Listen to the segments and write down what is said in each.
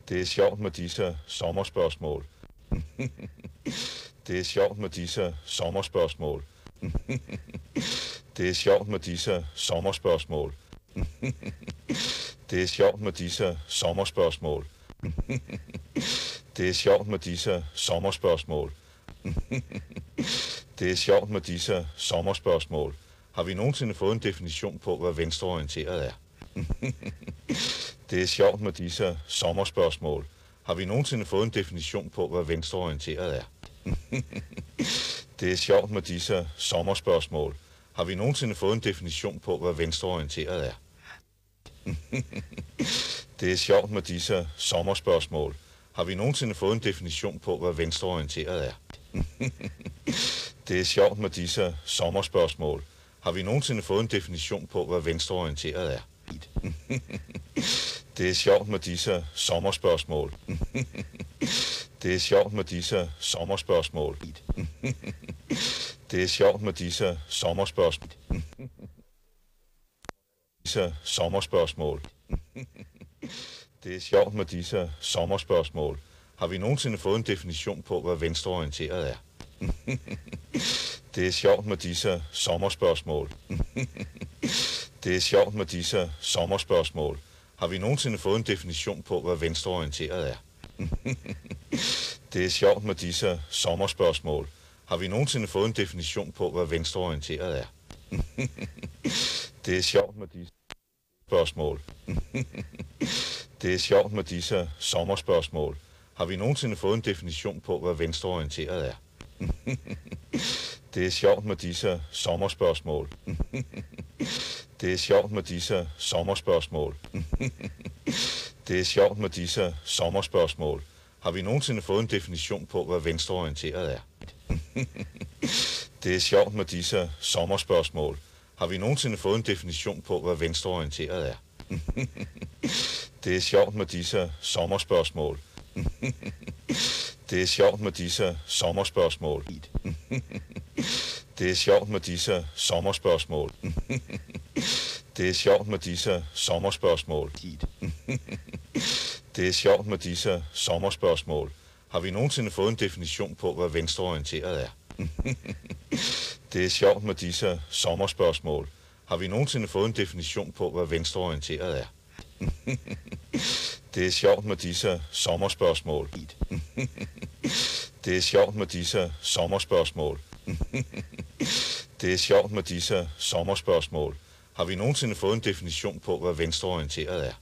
Det er sjovt med disse sommerspørgsmål. Det er sjovt med disse sommerspørgsmål. Det er sjovt med disse sommerspørgsmål. Det er sjovt med disse sommerspørgsmål. Det er sjovt med disse sommerspørgsmål. Det er sjovt med disse sommerspørgsmål. Har vi nogensinde fået en definition på, hvad venstreorienteret er? Det er sjovt med disse sommerspørgsmål. Har vi nogensinde fået en definition på, hvad venstreorienteret er? Det er sjovt med disse sommerspørgsmål. Har vi nogensinde fået en definition på, hvad venstreorienteret er? Det er sjovt med disse sommerspørgsmål. Har vi nogensinde fået en definition på, hvad venstreorienteret er? Det er sjovt med disse sommerspørgsmål. Har vi nogensinde fået en definition på, hvad venstreorienteret er? Det er sjovt med disse sommerspørgsmål. Det er sjovt med disse sommerspørgsmål. Det er sjovt med disse sommerspørgsmål. Disse sommerspørgsmål. Det er sjovt med disse sommerspørgsmål. Har vi nogensinde fået en definition på, hvad venstreorienteret er? Det er sjovt med disse sommerspørgsmål. Det er sjovt med disse sommerspørgsmål. Har vi nogensinde fået en definition på, hvad venstreorienteret er? Det er sjovt med disse sommerspørgsmål. Har vi nogensinde fået en definition på, hvad venstreorienteret er? Det er sjovt med disse spørgsmål. Det er sjovt med disse sommerspørgsmål. Har vi nogensinde fået en definition på, hvad venstreorienteret er? Det er sjovt med disse sommerspørgsmål. Det er sjovt med disse sommerspørgsmål. Det er sjovt med disse sommerspørgsmål. Har vi nogensinde fået en definition på, hvad venstreorienteret er? Det er sjovt med disse sommerspørgsmål. Har vi nogensinde fået en definition på, hvad venstreorienteret er? Det er sjovt med disse sommerspørgsmål. Det er sjovt med disse sommerspørgsmål. Det er sjovt med disse sommerspørgsmål. Det er sjovt med disse sommerspørgsmål. Det er sjovt med disse sommerspørgsmål. Har vi nogensinde fået en definition på, hvad venstreorienteret er? Det er sjovt med disse sommerspørgsmål. Har vi nogensinde fået en definition på, hvad venstreorienteret er? Det er sjovt med disse sommerspørgsmål. Det er sjovt med disse sommerspørgsmål. Det er sjovt med disse sommerspørgsmål. Har vi nogensinde fået en definition på, hvad venstreorienteret er?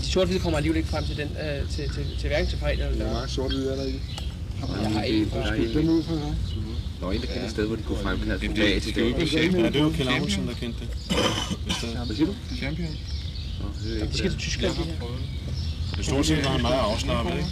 sort-hvide kommer alligevel ikke frem til den, til hverken til fredag eller Hvor mange sort-hvide er der i? Jeg har en fra... Den ud for dig. Der var en, der kendte et sted, hvor de kunne fremkalde fra dag til dag. Ja, det var Kjell Amundsen, der kendte det. Hvad siger du? Champion. De skal til Tyskland, de her. Det stort set var han meget afslappet, ikke?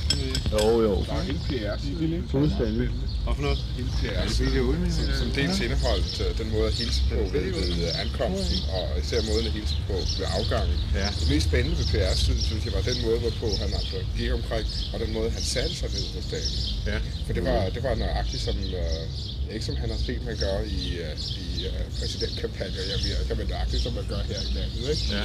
Jo. Der er hele PR-siden, ikke? Fuldstændig. Hvad for noget? Hele PR-siden, som dels indeholdt den måde at hilse på ved ankomsten, og især måden at hilse på ved afgangen. Ja. Det mest spændende ved PR-siden, synes jeg, var den måde, hvorpå han altså gik omkring, og den måde, han satte sig ned på dagen. Ja. For det var nøjagtigt som... ikke som han har set, man gør i præsidentkampagner i Amerika, men nøjagtigt som man gør her i landet, ikke? Ja.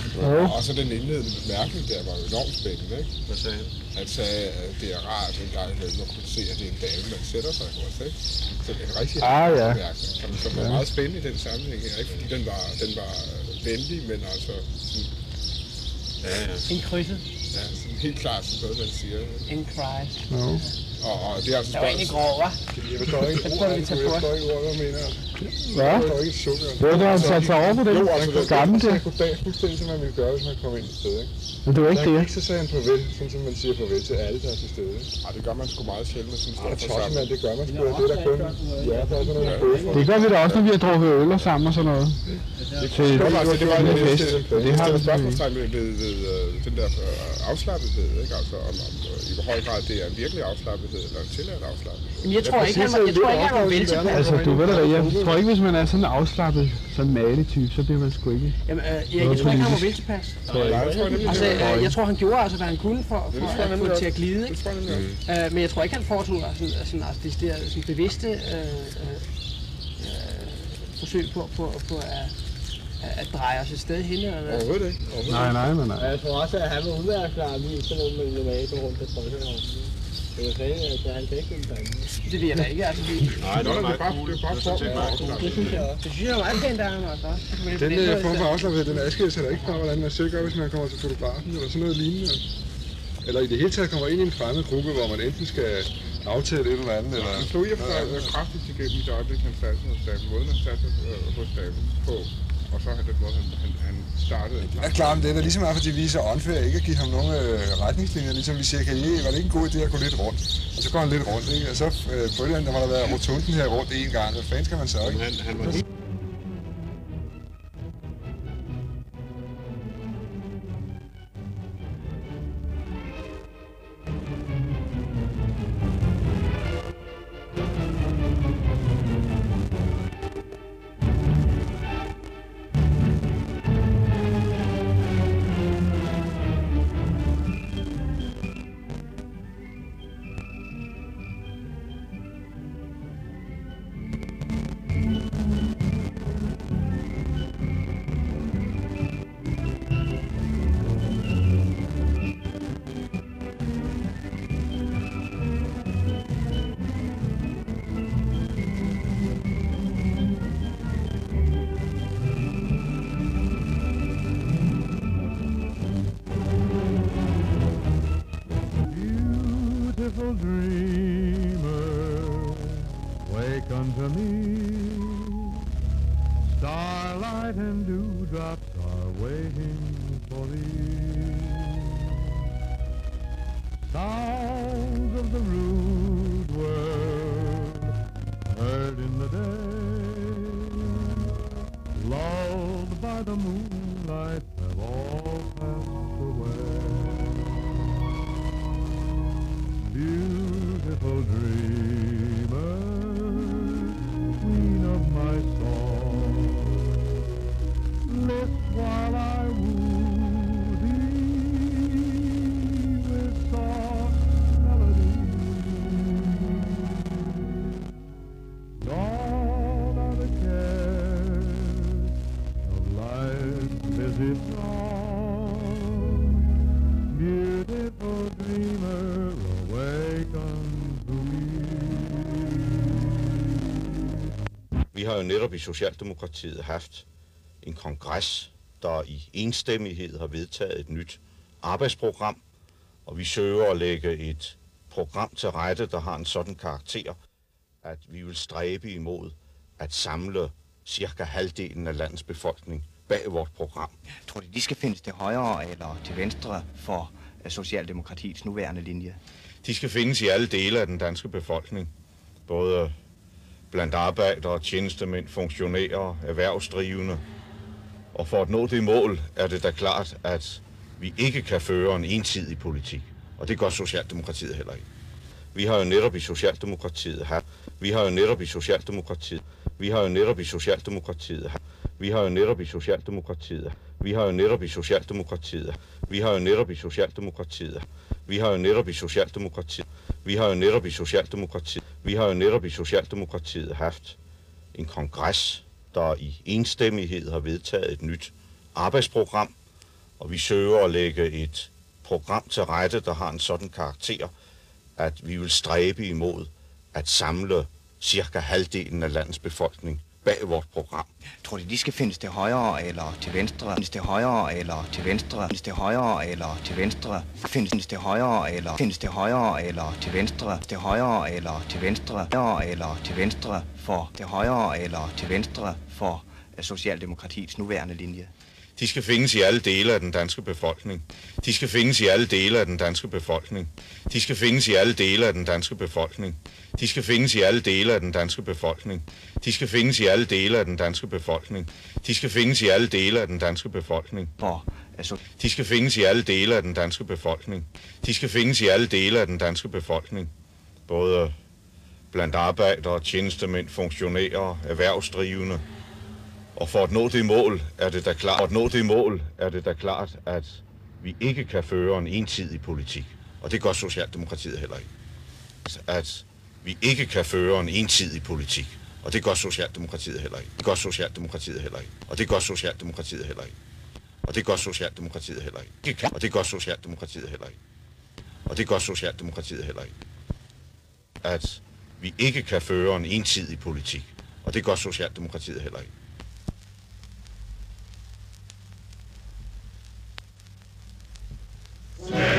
Og så den indledende bemærkning der var jo enormt spændende, ikke? Hvad sagde han? Han sagde, at det er rart en gang imellem at kunne se, at det er en dame, man sætter sig hos, ikke? Så det er en rigtig bemærkning, som var meget spændende i den sammenhæng her, ikke? Fordi den var venlig, men altså sådan... Ja. En krydset. Ja, sådan helt klart, sådan noget, man siger. En cry. Og det er altså... Der var egentlig grov, hva'? Jeg forstår ikke ord, hvad mener jeg? Hvad? Jeg forstår ikke sukker. Det var da han satte sig over på det. Jo, altså, Gammel det der. er goddag, fuldstændig som man ville gøre, hvis man kom ind til stedet, ikke? Men det var ikke det. Ikke så sagde han farvel, sådan som man siger farvel til alle, der er til stede. Ej, det gør man sgu meget sjældent med sådan en stor forsamling. Det gør man sgu. Det er der kun... Ja, der er sådan nogle bøffer. Det gør vi da også, når vi har drukket øl og sammen og sådan noget. Det var det fest. Det har vi spørgsmålstegn ved den der afslappethed, ikke? Altså om i hvor høj grad det er en virkelig afslappethed, eller en tilladt afslappethed. Men jeg tror ikke, han var vel tilpas. Altså, du ved da, jeg tror ikke, hvis man er sådan afslappet, sådan malig-type, så bliver man sgu ikke... Jamen, jeg tror ikke, han var vel tilpas. Altså, jeg tror, han gjorde altså, hvad han kunne for at få det til at glide, ikke? Men jeg tror ikke, han foretog sådan bevidste forsøg på at dreje os et sted hen, eller hvad? Overhovedet ikke. Nej. Jeg tror også, at han var udværklar i sådan noget med Levato rundt på trøjen. Det var sagde, at han ikke ville tage. Det ved jeg da ikke, altså. Nej, det var meget cool. Det er bare for. Det synes jeg også. Det synes jeg er meget pænt af ham, altså. Den form for afslappethed, den adskiller sig da ikke fra, hvordan man selv gør, hvis man kommer til fotografen, eller sådan noget lignende. Eller i det hele taget kommer ind i en fremmed gruppe, hvor man enten skal aftale et eller andet, eller... Han slog i og for sig kraftigt igennem i det øjeblik, han satte sig hos damen. Måden han satte sig hos damen på. Og så har den måde, han startede. Ja, klart, men det er da ligesom fordi vi er så unfair, ikke at give ham nogle retningslinjer. Ligesom vi siger, var det ikke en god idé at gå lidt rundt? Og så går han lidt rundt, ikke? Og så på det der må der være rotunden her rundt en gang. Hvad fanden skal man så, ikke? Han var Beautiful dreamer, wake unto me. Starlight and dewdrops are waiting for thee. Sounds of the rude world heard in the day, lulled by the moonlight, have all passed away. Beautiful dreamer, queen of my song, list while I woo thee with soft melody. Gone are the cares of life's busy throng. Beautiful dreamer, Vi har jo netop i Socialdemokratiet haft en kongres, der i enstemmighed har vedtaget et nyt arbejdsprogram, og vi søger at lægge et program til rette, der har en sådan karakter, at vi vil stræbe imod at samle cirka halvdelen af landets befolkning bag vort program. Tror du, de skal findes til højre eller til venstre for Socialdemokratiets nuværende linje? De skal findes i alle dele af den danske befolkning. Både blandt arbejdere, tjenestemænd, funktionærer, erhvervsdrivende. Og for at nå det mål er det da klart, at vi ikke kan føre en ensidig politik. Og det gør Socialdemokratiet heller ikke. Vi har jo netop i Socialdemokratiet haft Vi har jo netop i Socialdemokratiet haft en kongres, der i enstemmighed har vedtaget et nyt arbejdsprogram, og vi søger at lægge et program til rette, der har en sådan karakter, at vi vil stræbe imod at samle cirka halvdelen af landets befolkning bag vort program. Tror du, de skal findes til højre eller til venstre? Findes til højre eller til venstre? Findes til højre eller til venstre? Findes til højre eller til venstre? Til højre eller til venstre? Eller til venstre for til højre eller til venstre for Socialdemokratiets nuværende linje? De skal findes i alle dele af den danske befolkning. De skal findes i alle dele af den danske befolkning. De skal findes i alle dele af den danske befolkning. De skal findes i alle dele af den danske befolkning. De skal findes i alle dele af den danske befolkning. De skal findes i alle dele af den danske befolkning. De skal findes i alle dele af den danske befolkning. De skal findes i alle dele af den danske befolkning. Både blandt arbejdere, tjenestemænd, funktionærer, erhvervsdrivende. Og for at nå det mål er det da klart, at vi ikke kan føre en ensidig politik. Og det gør Socialdemokratiet heller ikke. At vi ikke kan føre en ensidig politik. Og det gør Socialdemokratiet heller ikke. Det gør Socialdemokratiet heller ikke. Og det gør Socialdemokratiet heller ikke. Og det gør Socialdemokratiet heller ikke. Og det gør Socialdemokratiet heller ikke. Og det gør Socialdemokratiet heller ikke. At vi ikke kan føre en ensidig politik. Og det gør Socialdemokratiet heller ikke. Yeah.